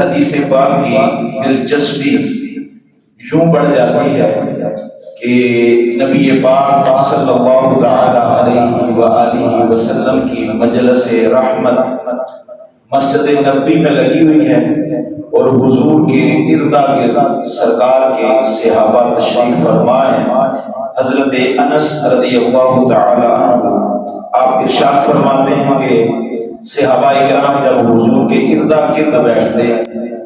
حدیث پاک کی دلچسپی یوں بڑھ جاتی ہے کہ نبی پاک صلی اللہ تعالی علیہ وآلہ وسلم کی مجلس رحمت مسجد نبوی میں لگی ہوئی ہے اور حضور کے ارد گرد سرکار کے صحابہ تشریف فرما ہیں۔ حضرت انس رضی اللہ تعالی عنہ آپ ارشاد فرماتے ہیں کہ صحابہ کرام جب حضور کے ارد گرد بیٹھتے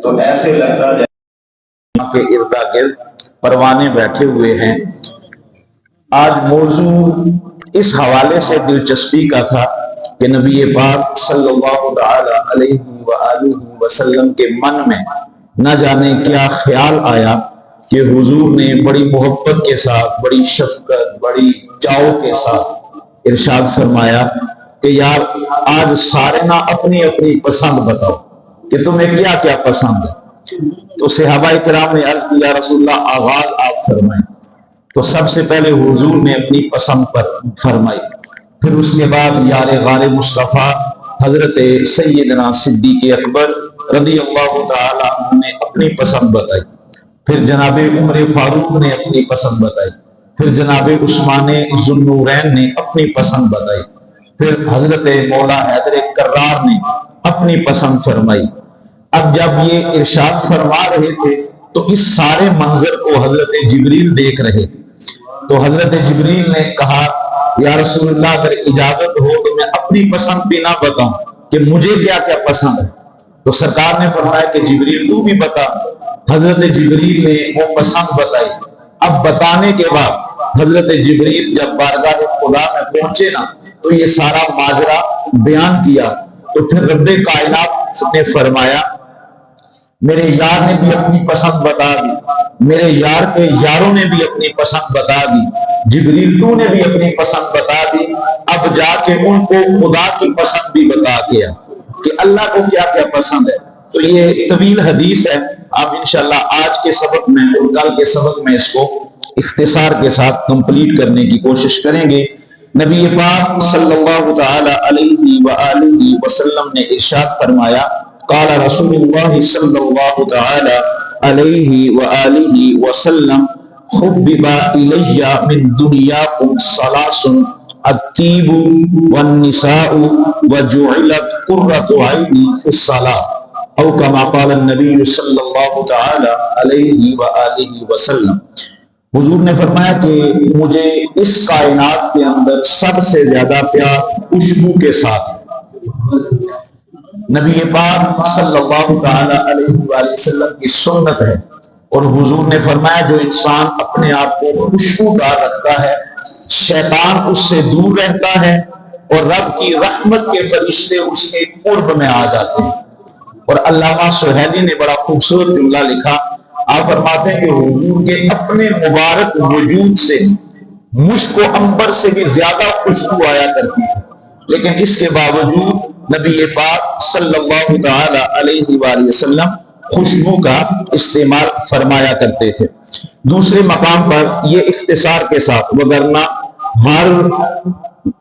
تو ایسے لگتا جیسے کے ارد گرد پروانے بیٹھے ہوئے ہیں۔ آج موضوع اس حوالے سے دلچسپی کا تھا کہ نبی پاک صلی اللہ تعالی علیہ وآلہ وسلم کے من میں نہ جانے کیا خیال آیا کہ حضور نے بڑی محبت کے ساتھ، بڑی شفقت، بڑی چاؤ کے ساتھ ارشاد فرمایا کہ یار آج سارے نہ اپنی اپنی پسند بتاؤ کہ تمہیں کیا کیا پسند ہے۔ تو صحابہ کرام نے عرض کیا رسول اللہ آغاز آپ فرمائیں۔ تو سب سے پہلے حضور نے اپنی پسند پر فرمائی، پھر اس کے بعد یار غار مصطفیٰ حضرت سیدنا صدیق اکبر رضی اللہ تعالی عنہ نے اپنی پسند بتائی، پھر جناب عمر فاروق نے اپنی پسند بتائی، پھر جناب عثمان ذوالنورین نے اپنی پسند بتائی، پھر حضرت مولا حیدر کرار نے اپنی پسند فرمائی۔ اب جب یہ ارشاد فرما رہے تھے تو اس سارے منظر کو حضرت جبریل دیکھ رہے تھے۔ تو حضرت جبریل نے کہا یا رسول اللہ اگر اجازت ہو تو میں اپنی پسند بھی نہ بتاؤں کہ مجھے کیا کیا پسند ہے۔ تو سرکار نے فرمایا کہ جبریل تو بھی بتا۔ حضرت جبریل نے وہ پسند بتائی۔ اب بتانے کے بعد حضرت جبریل جب بارگاہ خدا میں پہنچے نا تو یہ سارا ماجرا بیان کیا۔ تو پھر رب کائنات نے فرمایا میرے یار نے بھی اپنی پسند بتا دی، میرے یار کے یاروں نے بھی اپنی پسند بتا دی، جبریل تو نے بھی اپنی پسند بتا دی، اب جا کے ان کو خدا کی پسند بھی بتا کے کہ اللہ کو کیا کیا پسند ہے۔ تو یہ طویل حدیث ہے، آپ انشاءاللہ آج کے سبق میں اور کل کے سبق میں اس کو اختصار کے ساتھ کمپلیٹ کرنے کی کوشش کریں گے۔ نبی پاک صلی اللہ تعالی علیہ وآلہ وسلم نے ارشاد فرمایا قال رسول اللہ صلی اللہ تعالی علیہ وآلہ وسلم حبب الی من دنیاکم ثلاث الطیب والنساء وجعلت قرۃ عینی فی الصلاۃ او کما قال النبی صلی اللہ تعالی علیہ وآلہ وسلم۔ حضور نے فرمایا کہ مجھے اس کائنات کے اندر سب سے زیادہ پیار خوشبو کے ساتھ۔ نبی پاک صلی اللہ تعالی علیہ وآلہ وسلم کی سنت ہے اور حضور نے فرمایا جو انسان اپنے آپ کو خوشبودار رکھتا ہے شیطان اس سے دور رہتا ہے اور رب کی رحمت کے فرشتے اس کے قرب میں آ جاتے ہیں۔ اور علامہ سہیلی نے بڑا خوبصورت جملہ لکھا، آپ فرماتے ہیں کہ حضور کے اپنے مبارک وجود سے مشک و عنبر سے بھی زیادہ خوشبو آیا کرتی ہے، لیکن اس کے باوجود نبی پاک صلی اللہ تعالی علیہ وآلہ وسلم خوشبو کا استعمال فرمایا کرتے تھے۔ دوسرے مقام پر یہ اختصار کے ساتھ، وگرنہ ہر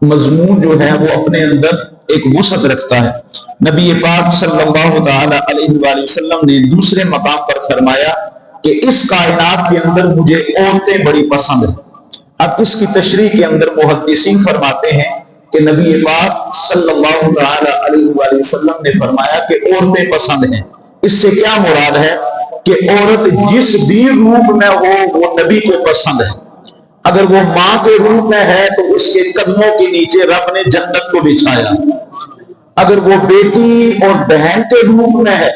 مضمون جو ہے وہ اپنے اندر ایک وسعت رکھتا ہے۔ نبی پاک صلی اللہ تعالی علیہ وآلہ وسلم نے دوسرے مقام پر فرمایا کہ اس کائنات کے اندر مجھے عورتیں بڑی پسند ہیں۔ اب اس کی تشریح کے اندر محدثین فرماتے ہیں کہ نبی پاک صلی اللہ تعالی علیہ وآلہ وسلم نے فرمایا کہ عورتیں پسند ہیں، اس سے کیا مراد ہے کہ عورت جس بھی روپ میں ہو وہ نبی کو پسند ہے۔ اگر وہ ماں کے روپ میں ہے تو اس کے قدموں کے نیچے رب نے جنت کو بچھایا، اگر وہ بیٹی اور بہن کے روپ میں ہے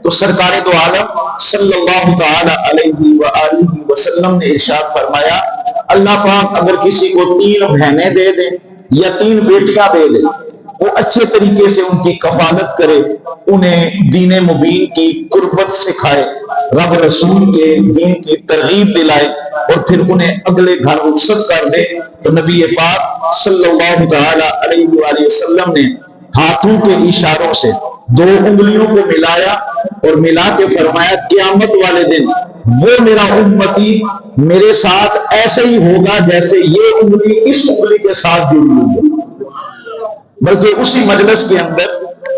تو سرکار دو عالم صلی اللہ تعالی علیہ وآلہ وسلم نے ارشاد فرمایا اللہ پاک اگر کسی کو 3 بہنیں دے دے یا 3 بیٹیاں دے دے، وہ اچھے طریقے سے ان کی کفالت کرے، انہیں دین مبین کی قربت سکھائے، رب رسول کے دین کی ترغیب دلائے اور پھر انہیں اگلے گھر رخصت کر دے، تو نبی پاک صلی اللہ تعالی علیہ وآلہ وسلم نے ہاتھوں کے اشاروں سے 2 انگلیوں کو ملایا اور ملا کے فرمایا قیامت والے دن وہ میرا امتی میرے ساتھ ایسے ہی ہوگا جیسے یہ انگلی اس انگلی کے ساتھ جڑی ہوئی ہے۔ بلکہ اسی مجلس کے اندر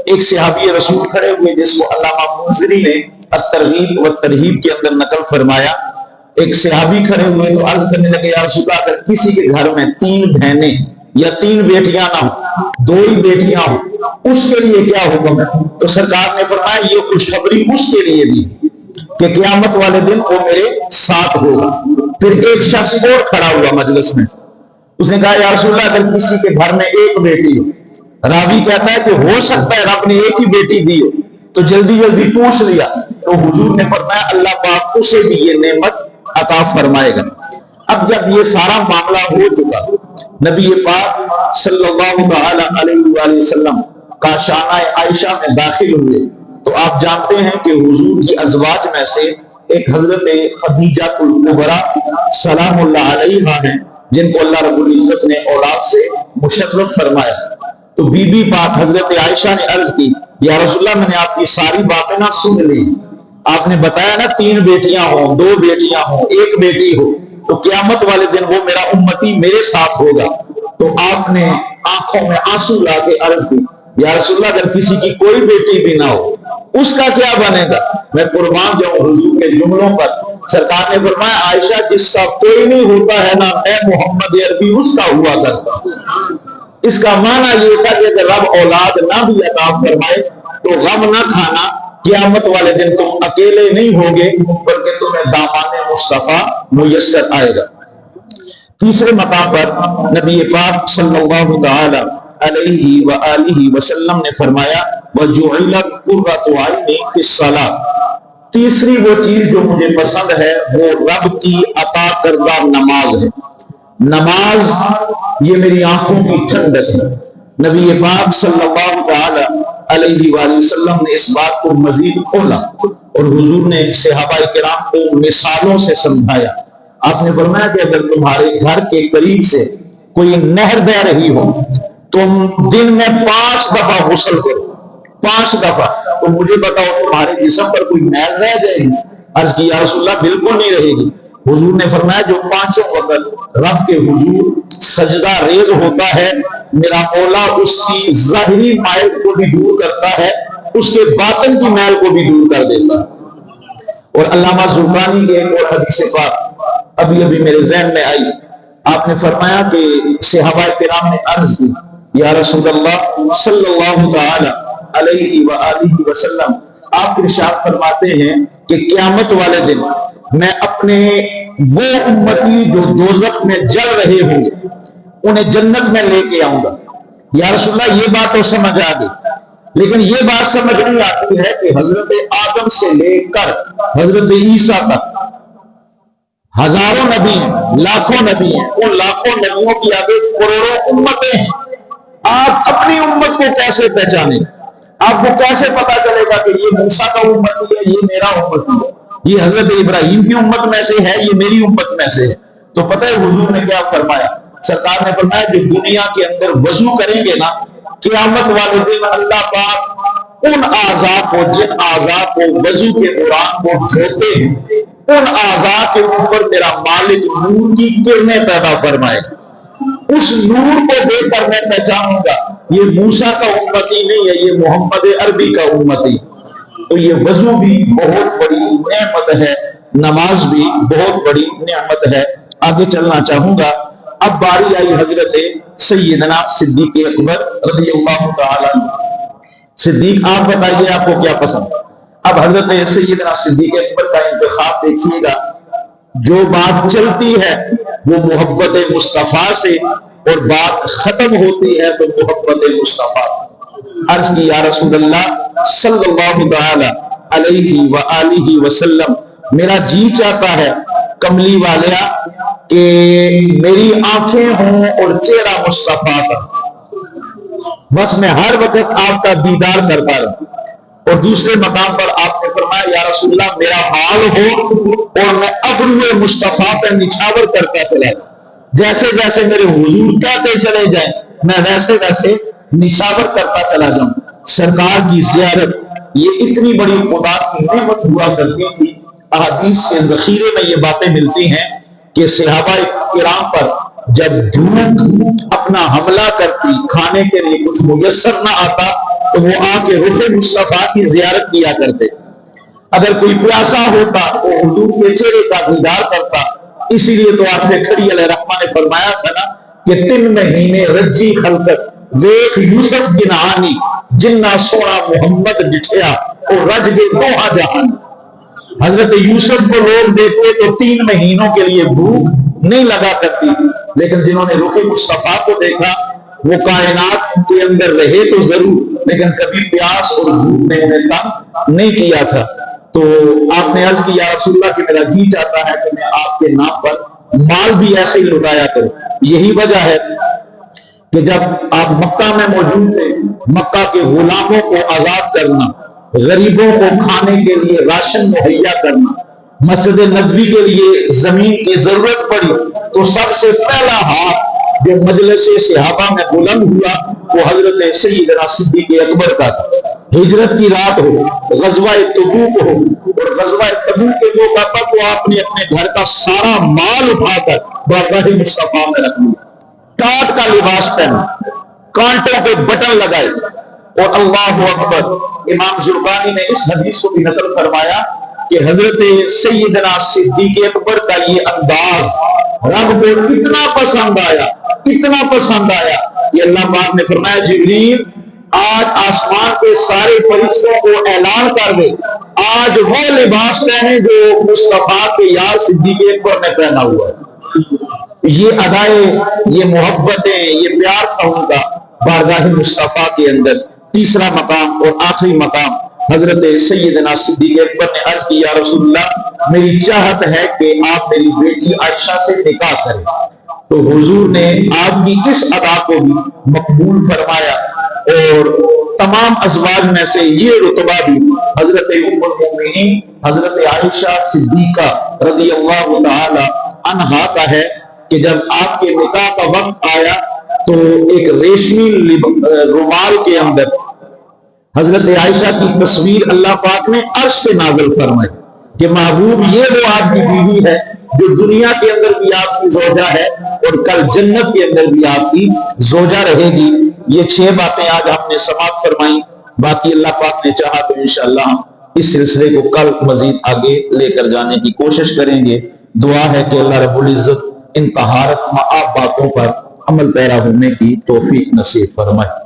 ایک صحابی رسول کھڑے ہوئے جس کو علامہ منذری نے الترغیب و ترہیب کے اندر نقل فرمایا. ایک صحابی کھڑے ہوئے تو عرض کرنے لگے یا رسول اللہ اگر کسی کے گھر میں 3 بہنیں یا 3 بیٹیاں نہ ہوں 2 ہی بیٹیاں ہوں اس کے لیے کیا حکم ہے؟ تو سرکار نے فرمایا یہ خوشخبری اس کے لیے دی کہ قیامت والے دن وہ میرے ساتھ ہوگا. پھر ایک شخص اور کھڑا ہوا مجلس میں, اس نے کہا یا رسول اللہ اگر کسی کے گھر میں 1 بیٹی ہو, راوی کہتا ہے کہ ہو سکتا ہے رب نے 1 ہی بیٹی دی ہو, تو جلدی جلدی پوچھ لیا تو حضور نے فرمایا اللہ پاک اسے بھی یہ نعمت عطا فرمائے گا. اب جب یہ سارا معاملہ ہو چکا نبی پاک صلی اللہ علیہ وآلہ وسلم کاشانہ عائشہ میں داخل ہوئے تو آپ جانتے ہیں کہ حضور کی ازواج میں سے ایک حضرت خدیجہ الکبریٰ سلام اللہ علیہا ہیں جن کو اللہ رب العزت نے اولاد سے مشرف فرمایا. تو بی بی پاک حضرت عائشہ نے عرض کی یا رسول اللہ میں نے آپ کی ساری باتیں نہ سن لی, آپ نے بتایا نا 3 بیٹیاں ہوں 2 بیٹیاں ہوں 1 بیٹی ہو تو قیامت والے دن وہ میرا امتی میرے ساتھ ہوگا. تو آپ نے آنکھوں میں آنسو لا کے عرض کی یا رسول اللہ اگر کسی کی کوئی بیٹی بھی نہ ہو اس کا کیا بنے گا؟ میں قربان جاؤں حضور کے جملوں پر. سرکار نے فرمایا عائشہ جس کا کوئی نہیں ہوتا ہے نا میں محمد عربی اس کا ہوا کرتا ہوں. اس کا معنی یہ تھا کہ اگر رب اولاد نہ بھی عطا فرمائے تو غم نہ کھانا, قیامت والے دن تم اکیلے نہیں ہوگے بلکہ تمہیں دامان مصطفیٰ میسر آئے گا. تیسرے مقام پر نبی پاک صلی اللہ تعالی علیہ وآلہ وسلم نے فرمایا وَجُعِلَتْ قُرَّةُ عَيْنِي فِي الصَّلَاةِ. تیسری وہ چیز جو مجھے پسند ہے وہ رب کی عطا کردہ نماز ہے. نماز یہ میری آنکھوں کی ٹھنڈک ہے. نبی پاک صلی اللہ تعالی علیہ وآلہ وسلم نے اس بات کو مزید کھولا اور حضور نے صحابہ کرام کو مثالوں سے سمجھایا. آپ نے فرمایا کہ اگر تمہارے گھر کے قریب سے کوئی نہر بہ رہی ہو تم دن میں 5 دفعہ غسل کرو 5 دفعہ, تو مجھے بتاؤ تمہارے جسم پر کوئی میل رہ جائے گی؟ عرض کی یا رسول اللہ بالکل نہیں رہے گی. حضور نے فرمایا جو 5 وقت رب کے حضور سجدہ ریز ہوتا ہے میرا مولا اس کی ظاہری مائل کو بھی دور کرتا ہے اس کے باطن کی میل کو بھی دور کر دیتا ہے. اور علامہ زرقانی کے ایک اور حدیث پاک ابھی میرے ذہن میں آئی, آپ نے فرمایا کہ صحابہ کرام نے عرض کی یا رسول اللہ صلی اللہ تعالی علیہ وآلہ وسلم آپ ارشاد فرماتے ہیں کہ قیامت والے دن میں اپنے وہ امتی جو دوزخ میں جل رہے ہوں گے انہیں جنت میں لے کے آؤں گا. یا رسول اللہ یہ بات تو سمجھ آ گئی, لیکن یہ بات سمجھ نہیں آتی ہے کہ حضرت آدم سے لے کر حضرت عیسیٰ تک ہزاروں نبی ہیں لاکھوں نبی ہیں, ان لاکھوں نبیوں کی آگے کروڑوں امتیں ہیں. آپ اپنی امت کو کیسے پہچانیں؟ آپ کو کیسے پتا چلے گا کہ یہ موسیٰ کا امتی ہے یہ میرا امتی ہے, یہ حضرت ابراہیم کی امت میں سے ہے یہ میری امت میں سے ہے؟ تو پتہ ہے حضور نے کیا فرمایا؟ سرکار نے فرمایا جو دنیا کے اندر وضو کریں گے نا قیامت والے دن اللہ پاک ان اعضاء کو جن اعضاء کو وضو کے دوران وہ دھوتے ہیں ان اعضاء کے اوپر میرا مالک نور کی کرنیں پیدا فرمائے. اس نور کو دیکھ کر میں پہچانوں گا یہ موسیٰ کا امتی نہیں ہے یہ محمد عربی کا امتی. تو یہ وضو بھی بہت بڑی نعمت ہے, نماز بھی بہت بڑی نعمت ہے. آگے چلنا چاہوں گا. اب باری آئی حضرت سیدنا صدیق اکبر رضی اللہ تعالی عنہ. صدیق آپ بتائیے آپ کو کیا پسند؟ اب حضرت سیدنا صدیق اکبر کا انتخاب دیکھیے گا. جو بات چلتی ہے وہ محبت مصطفیٰ سے اور بات ختم ہوتی ہے تو محبت مصطفیٰ. عرض کی یا رسول اللہ صلی اللہ تعالی علیہ وآلہ وسلم میرا جی چاہتا ہے کملی والیا کہ میری آنکھیں ہوں اور چہرہ مصطفیٰ کا, بس میں ہر وقت آپ کا دیدار کرتا رہوں. اور دوسرے مقام پر آپ نے فرمایا یا رسول اللہ میرا حال ہو اور میں ابرو مصطفیٰ پہ نچھاور کرتا چلا جاؤں, جیسے جیسے میرے حضور کہتے چلے جائیں میں ویسے ویسے نچھاور کرتا چلا جاؤں. سرکار کی زیارت یہ اتنی بڑی خدا کی نعمت ہوا کرتی تھی. احادیث کے ذخیرے میں یہ باتیں ملتی ہیں کہ صحابہ کرام پر جب بھوک اپنا حملہ کرتی کھانے کے لیے کچھ میسر نہ آتا تو وہ آ کے رخ مصطفیٰ کی زیارت کیا کرتے. اگر کوئی پیاسا ہوتا وہ حضور کے چہرے کا دیدار کرتا. اسی لیے تو آپ نے کھڑی علیہ رحمہ نے فرمایا تھا نا کہ 3 مہینے رجی خلقت ویخ یوسف گنہانی جنہ سونا محمد ڈٹھیا اور رج گے دوہا جہان. حضرت یوسف کو لوگ دیکھتے تو 3 مہینوں کے لیے بھوک نہیں لگا کرتی, لیکن جنہوں نے رخ مصطفیٰ کو دیکھا وہ کائنات کے اندر رہے تو ضرور, لیکن کبھی پیاس اور بھوک نے انہیں تنگ نہیں کیا تھا. تو آپ نے عرض کی یا رسول اللہ کہ میرا جی چاہتا ہے کہ میں آپ کے نام پر مال بھی ایسے ہی لٹایا کروں. یہی وجہ ہے کہ جب آپ مکہ میں موجود تھے, مکہ کے غلاموں کو آزاد کرنا, غریبوں کو کھانے کے لیے راشن مہیا کرنا, مسجد نبوی کے لیے زمین کی ضرورت پڑی تو سب سے پہلا ہاتھ جو مجلس صحابہ میں بلند ہوا وہ حضرت سیدنا صدیق اکبر کا تھا. ہجرت کی رات ہو, غزوہ تبوک ہو, اور غزوہ تبوک کے موقع پر تو آپ نے اپنے گھر کا سارا مال اٹھا کر بارگاہ مصطفیٰ میں رکھ لیا, ٹاٹ کا لباس پہنا, کانٹوں کے بٹن لگائے, اور اللہ اکبر. امام زرقانی نے اس حدیث کو بھی نقل فرمایا کہ حضرت سیدنا صدیق اکبر کا یہ انداز رب کو اتنا پسند آیا کہ اللہ پاک نے فرمایا جبریل آج آسمان کے سارے فرشتوں کو اعلان کر دے آج وہ لباس پہنے جو مصطفیٰ کے یار صدیق اکبر نے پہنا ہوا ہے. یہ ادائیں, یہ محبتیں, یہ پیار تھا ان کا بارگاہ مصطفیٰ کے اندر. تیسرا مقام اور آخری مقام حضرت سیدنا صدیق اکبر نے عرض کی یا رسول اللہ میری چاہت ہے کہ آپ میری بیٹی عائشہ سے نکاح کریں. تو حضور نے آپ کی اس ادا کو بھی مقبول فرمایا اور تمام ازواج میں سے یہ رتبہ بھی حضرت ام المؤمنین حضرت عائشہ صدیقہ رضی اللہ تعالی عنہا کا ہے کہ جب آپ کے نکاح کا وقت آیا تو ایک ریشمی رومال کے اندر حضرت عائشہ کی تصویر اللہ پاک نے عرش سے نازل فرمائی کہ محبوب یہ وہ آپ کی بیوی ہے جو دنیا کے اندر بھی آپ کی زوجہ ہے اور کل جنت کے اندر بھی آپ کی زوجہ رہے گی. یہ 6 باتیں آج ہم نے سماعت فرمائی. باقی اللہ پاک نے چاہا تو انشاءاللہ ہم اس سلسلے کو کل مزید آگے لے کر جانے کی کوشش کریں گے. دعا ہے کہ اللہ رب العزت ان طہارت معاب باتوں پر عمل پیرا ہونے کی توفیق نصیب فرمائے.